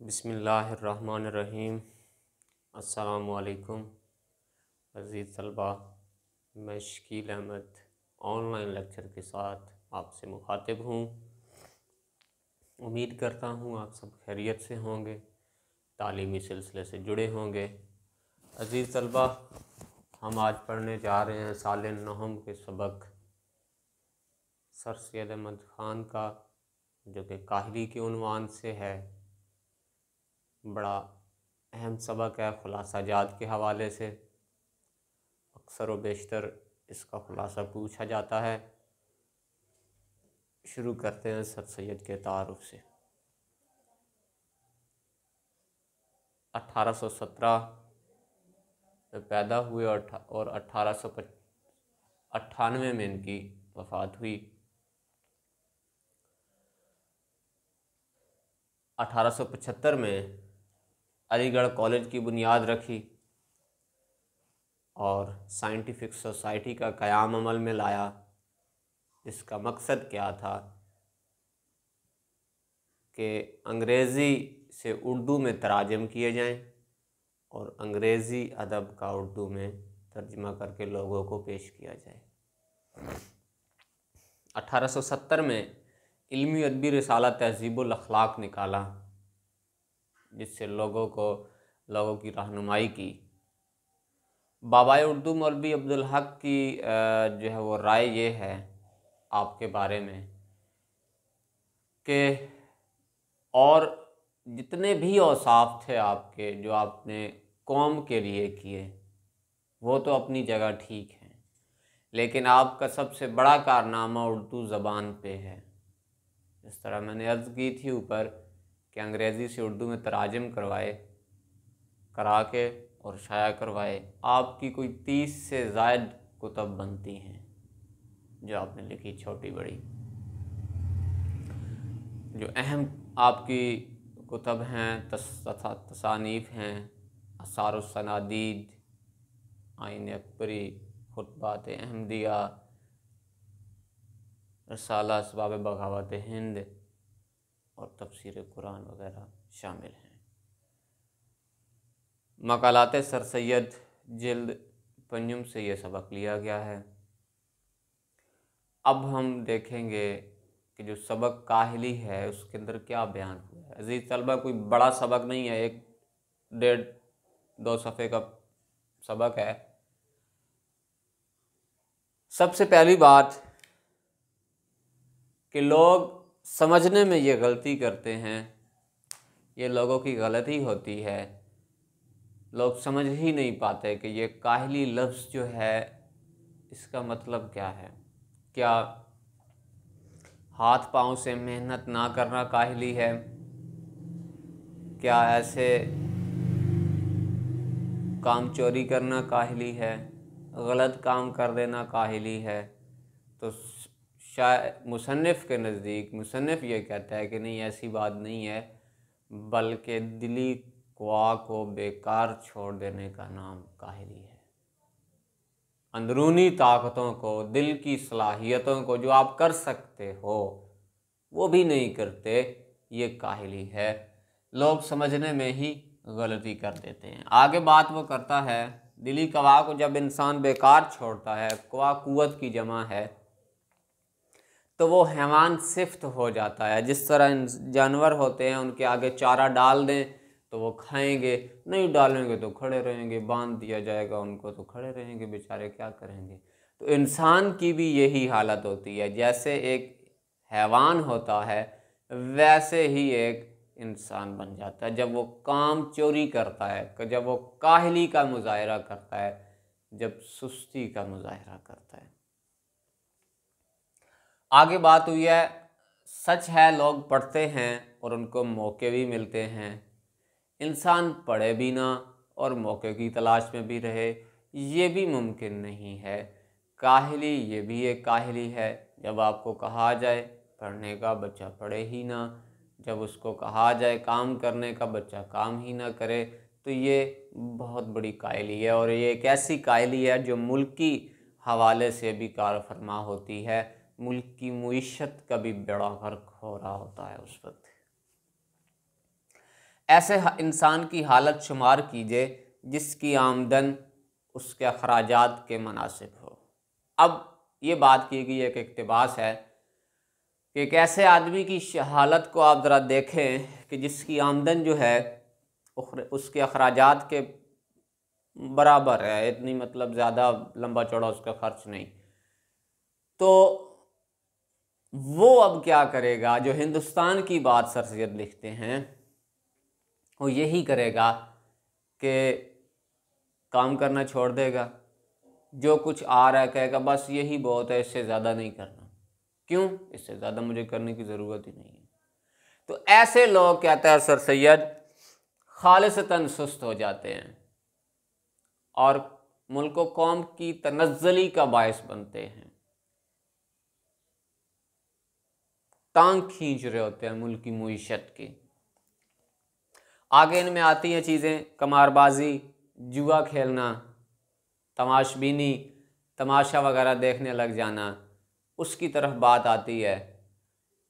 बिस्मिल्लाहिर्रहमानिर्रहीम। अस्सलामुअलैकुम अज़ीज़ तलबा, मैं शकील अहमद ऑनलाइन लेक्चर के साथ आपसे मुखातिब हूँ। उम्मीद करता हूँ आप सब खैरियत से होंगे, तालीमी सिलसिले से जुड़े होंगे। अज़ीज़ तलबा, हम आज पढ़ने जा रहे हैं साल नहम के सबक सर सैयद अहमद ख़ान का, जो कि काहिली के उन्वान से है। बड़ा अहम सबक है खुलासा जात के हवाले से। अक्सर व बेशतर इसका खुलासा पूछा जाता है। शुरू करते हैं सर सैयद के तारुफ से। 1817 में पैदा हुए और 1898 में इनकी वफ़ात हुई। 1875 में अलीगढ़ कॉलेज की बुनियाद रखी और साइंटिफिक सोसाइटी का क़याम अमल में लाया। इसका मकसद क्या था कि अंग्रेज़ी से उर्दू में तराजम किए जाएं और अंग्रेज़ी अदब का उर्दू में तर्जमा करके लोगों को पेश किया जाए। 1870 में इल्मी अदबी रिसाला तहज़ीबुल अखलाक निकाला, जिससे लोगों की रहनुमाई की। बाबाए उर्दू मौलवी अब्दुल हक की जो है वो राय ये है आपके बारे में कि और जितने भी औसाफ थे आपके जो आपने कौम के लिए किए वो तो अपनी जगह ठीक हैं, लेकिन आपका सबसे बड़ा कारनामा उर्दू ज़बान पे है। इस तरह मैंने अर्ज़ की थी ऊपर कि अंग्रेज़ी से उर्दू में तराजम करा के और शाया करवाए। आपकी कोई 30 से ज़ायद कुतब बनती हैं जो आपने लिखी, छोटी बड़ी। जो अहम आपकी कुतब हैं तसानीफ़ हैं असारुस सनादीद, आइन अकबरी, खुतबात अहमदिया, रसाला असबाब बगावत हिंद और तफसीर कुरान वगैरह शामिल हैं। मकालात सर सैयद जिल्द पंजुम से ये सबक लिया गया है। अब हम देखेंगे कि जो सबक काहिली है उसके अंदर क्या बयान हुआ है। अजीज़ तलबा, कोई बड़ा सबक नहीं है, 1-1.5-2 सफ़े का सबक है। सबसे पहली बात कि लोग समझने में ये गलती करते हैं, ये लोगों की गलती होती है। लोग समझ ही नहीं पाते कि ये काहिली लफ्ज़ जो है इसका मतलब क्या है। क्या हाथ पाँव से मेहनत ना करना काहिली है? क्या ऐसे काम चोरी करना काहिली है? गलत काम कर देना काहिली है? तो शायद मुसन्निफ़ के नज़दीक मुसन्निफ़ ये कहता है कि नहीं, ऐसी बात नहीं है, बल्कि दिली क़वा को बेकार छोड़ देने का नाम काहिली है। अंदरूनी ताकतों को, दिल की सलाहियतों को जो आप कर सकते हो वो भी नहीं करते, ये काहिली है। लोग समझने में ही गलती कर देते हैं। आगे बात वो करता है, दिली क़वा को जब इंसान बेकार छोड़ता है, क़वा कुव्वत की जमा है, तो वो हैवान सिफ्त हो जाता है। जिस तरह जानवर होते हैं, उनके आगे चारा डाल दें तो वो खाएंगे, नहीं डालेंगे तो खड़े रहेंगे, बांध दिया जाएगा उनको तो खड़े रहेंगे, बेचारे क्या करेंगे। तो इंसान की भी यही हालत होती है। जैसे एक हैवान होता है वैसे ही एक इंसान बन जाता है जब वो काम चोरी करता है, जब वो काहिली का मुजाहरा करता है, जब सुस्ती का मुजाहरा करता है। आगे बात हुई है, सच है लोग पढ़ते हैं और उनको मौके भी मिलते हैं। इंसान पढ़े भी ना और मौके की तलाश में भी रहे, ये भी मुमकिन नहीं है। काहिली ये भी एक काहिली है। जब आपको कहा जाए पढ़ने का, बच्चा पढ़े ही ना। जब उसको कहा जाए काम करने का, बच्चा काम ही ना करे, तो ये बहुत बड़ी काहिली है। और ये एक ऐसी काहिली है जो मुल्की हवाले से भी कार फरमा होती है। मुल्क की मुईशत का भी बड़ा गर्क हो रहा होता है उस वक्त। ऐसे इंसान की हालत शुमार कीजिए जिसकी आमदन उसके अखराजात के मुनासिब हो। अब ये बात की गई एक इक़्तिबास है कि एक ऐसे आदमी की हालत को आप ज़रा देखें कि जिसकी आमदन जो है उसके अखराजात के बराबर है, इतनी मतलब ज़्यादा लंबा चौड़ा उसका खर्च नहीं। तो वो अब क्या करेगा? जो हिंदुस्तान की बात सर सैयद लिखते हैं वो यही करेगा कि काम करना छोड़ देगा, जो कुछ आ रहा है कहेगा बस यही बहुत है, इससे ज़्यादा नहीं करना। क्यों? इससे ज़्यादा मुझे करने की ज़रूरत ही नहीं है। तो ऐसे लोग कहता है सर सैयद खालिसतन सुस्त हो जाते हैं और मुल्क व कौम की तनज़्ज़ुली का बायस बनते हैं, टांग खींच रहे होते हैं मुल्क की मुईशत की। आगे इनमें आती हैं चीज़ें, कमारबाजी, जुआ खेलना, तमाशबीनी, तमाशा वगैरह देखने लग जाना, उसकी तरफ बात आती है।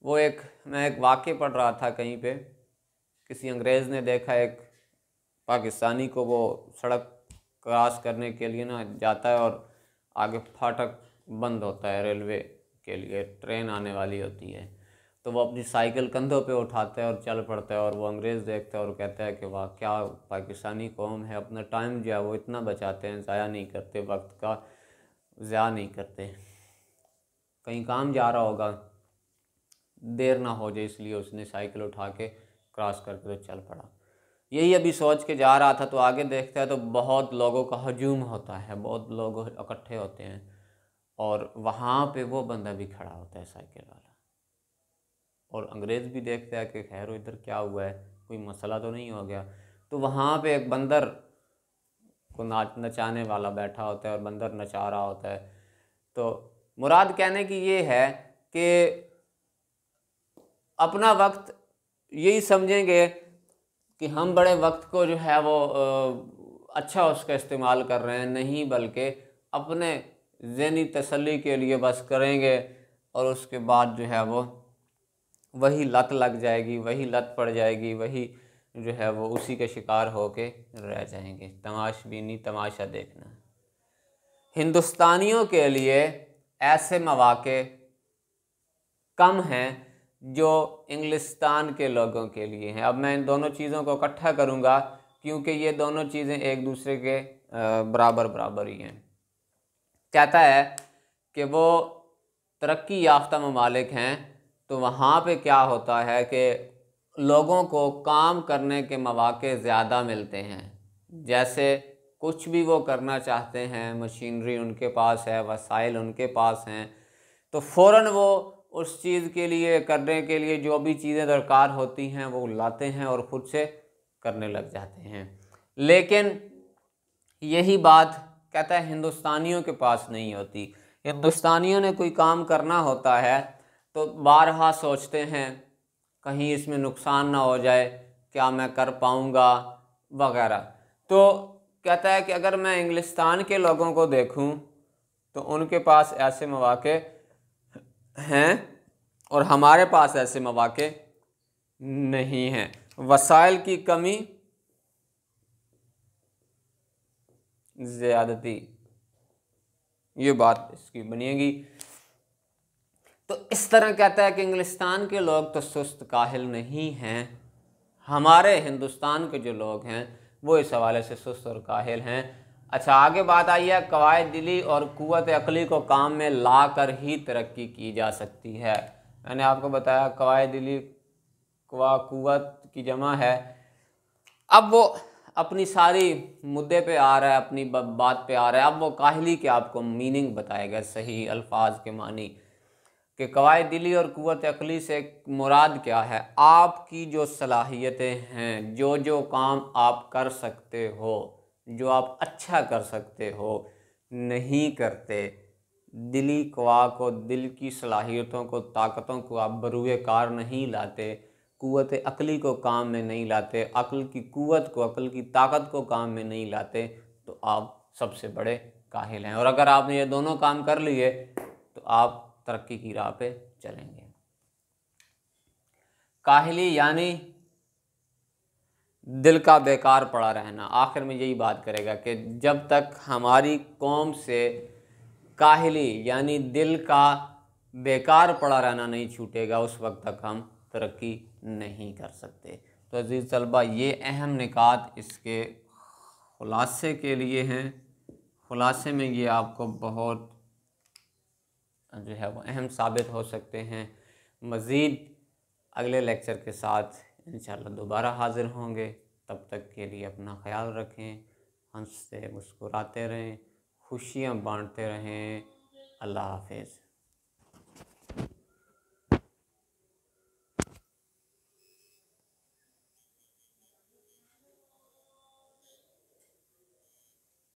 मैं एक वाक़या पढ़ रहा था कहीं पे, किसी अंग्रेज़ ने देखा एक पाकिस्तानी को, वो सड़क क्रॉस करने के लिए ना जाता है और आगे फाटक बंद होता है रेलवे के लिए, ट्रेन आने वाली होती है, तो वो अपनी साइकिल कंधों पे उठाता है और चल पड़ता है। और वो अंग्रेज़ देखता है और कहता है कि वाह क्या पाकिस्तानी कौम है, अपना टाइम जो है वो इतना बचाते हैं, ज़ाया नहीं करते, वक्त का ज़ाया नहीं करते। कहीं काम जा रहा होगा, देर ना हो जाए इसलिए उसने साइकिल उठा के क्रॉस करके तो चल पड़ा। यही अभी सोच के जा रहा था तो आगे देखता है तो बहुत लोगों का हजूम होता है, बहुत लोग इकट्ठे होते हैं और वहाँ पे वो बंदा भी खड़ा होता है साइकिल वाला। और अंग्रेज़ भी देखता है कि खैर इधर क्या हुआ है, कोई मसला तो नहीं हो गया। तो वहाँ पे एक बंदर को नचाने वाला बैठा होता है और बंदर नचा रहा होता है। तो मुराद कहने की ये है कि अपना वक्त यही समझेंगे कि हम बड़े वक्त को जो है वो अच्छा उसका इस्तेमाल कर रहे हैं, नहीं बल्कि अपने ज़हनी तसल्ली के लिए बस करेंगे और उसके बाद जो है वो वही लत लग जाएगी, वही लत पड़ जाएगी, वही जो है वो उसी के शिकार होके रह जाएंगे। तमाशबीनी, तमाशा देखना। हिंदुस्तानियों के लिए ऐसे मौक़े कम हैं जो इंग्लिस्तान के लोगों के लिए हैं। अब मैं इन दोनों चीज़ों को इकट्ठा करूँगा क्योंकि ये दोनों चीज़ें एक दूसरे के बराबर बराबर ही हैं। कहता है कि वो तरक्की याफ्ता ममालिक हैं तो वहाँ पे क्या होता है कि लोगों को काम करने के मौक़े ज़्यादा मिलते हैं। जैसे कुछ भी वो करना चाहते हैं, मशीनरी उनके पास है, वसाइल उनके पास हैं, तो फ़ौरन वो उस चीज़ के लिए, करने के लिए जो भी चीज़ें दरकार होती हैं वो लाते हैं और ख़ुद से करने लग जाते हैं। लेकिन यही बात कहता है हिंदुस्तानियों के पास नहीं होती। हिंदुस्तानियों ने कोई काम करना होता है तो बारहा सोचते हैं कहीं इसमें नुकसान ना हो जाए, क्या मैं कर पाऊँगा वगैरह। तो कहता है कि अगर मैं इंग्लिस्तान के लोगों को देखूं तो उनके पास ऐसे मौक़े हैं और हमारे पास ऐसे मौक़े नहीं हैं। वसाइल की कमी, ज़्यादती, ये बात इसकी बनेगी। तो इस तरह कहता है कि इंग्लिस्तान के लोग तो सुस्त काहिल नहीं हैं, हमारे हिंदुस्तान के जो लोग हैं वो इस हवाले से सुस्त और काहिल हैं। अच्छा, आगे बात आई है कवायद दिली और कुव्वत अक़ली को काम में ला कर ही तरक्की की जा सकती है। मैंने आपको बताया कवायद दिली कुव्वत की जमा है। अब वो अपनी सारी मुद्दे पे आ रहा है, अपनी बात पे आ रहा है। अब वो काहिली के आपको मीनिंग बताएगा, सही अल्फाज के मानी कि कवायद दिली और कुव्वत अक़ली से मुराद क्या है। आपकी जो सलाहियतें हैं, जो जो काम आप कर सकते हो, जो आप अच्छा कर सकते हो, नहीं करते, दिली क़वा को, दिल की सलाहियतों को, ताकतों को आप बरूए कार नहीं लाते, कुव्वत अक़ली को काम में नहीं लाते, अक़ल की कुव्वत को, अक़ल की ताकत को काम में नहीं लाते, तो आप सबसे बड़े काहिल हैं। और अगर आपने ये दोनों काम कर लिए तो आप तरक्की की राह पे चलेंगे। काहिली यानी दिल का बेकार पड़ा रहना। आखिर में यही बात करेगा कि जब तक हमारी कौम से काहिली यानी दिल का बेकार पड़ा रहना नहीं छूटेगा, उस वक्त तक हम तरक्की नहीं कर सकते। तो अजीज़ तलबा, ये अहम निकात इसके खुलासे के लिए हैं। खुलासे में ये आपको बहुत जो है वो अहम साबित हो सकते हैं। मज़ीद अगले लेक्चर के साथ इंशाअल्लाह दोबारा हाज़िर होंगे। तब तक के लिए अपना ख्याल रखें, हंसते मुस्कुराते रहें, खुशियाँ बांटते रहें। अल्लाह हाफ़िज़।